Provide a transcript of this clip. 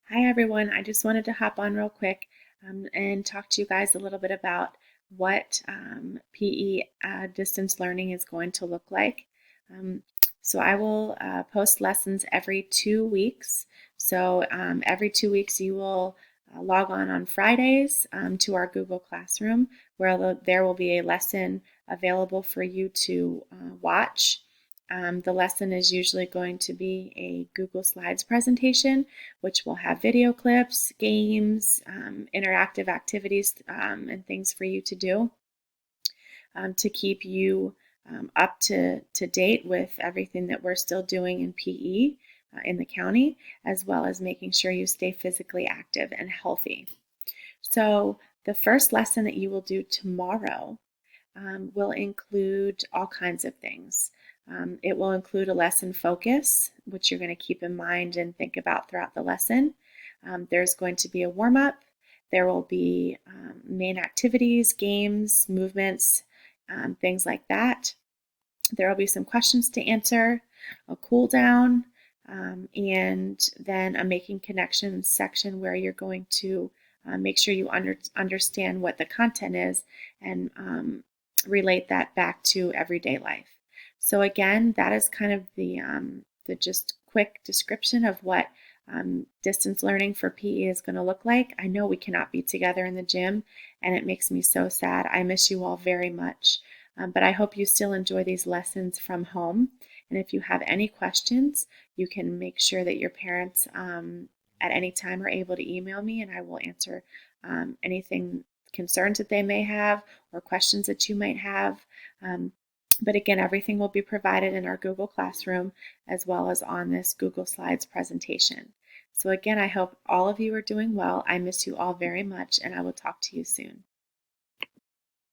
Hi everyone, I just wanted to hop on real quick and talk to you guys a little bit about what PE distance learning is going to look like. Um, so I will post lessons every 2 weeks. So every 2 weeks you will log on Fridays to our Google Classroom where there will be a lesson available for you to watch. The lesson is usually going to be a Google Slides presentation, which will have video clips, games, interactive activities, and things for you to do to keep you up to date with everything that we're still doing in PE in the county, as well as making sure you stay physically active and healthy. So the first lesson that you will do tomorrow will include all kinds of things. It will include a lesson focus, which you're going to keep in mind and think about throughout the lesson. There's going to be a warm up. There will be main activities, games, movements, things like that. There will be some questions to answer, a cool down, and then a making connections section where you're going to make sure you understand what the content is and relate that back to everyday life. So again, that is kind of the just quick description of what distance learning for PE is going to look like. I know we cannot be together in the gym, and it makes me so sad. I miss you all very much. But I hope you still enjoy these lessons from home. And if you have any questions, you can make sure that your parents at any time are able to email me, and I will answer anything concerns that they may have or questions that you might have. But again, everything will be provided in our Google Classroom as well as on this Google Slides presentation. So again, I hope all of you are doing well. I miss you all very much, and I will talk to you soon.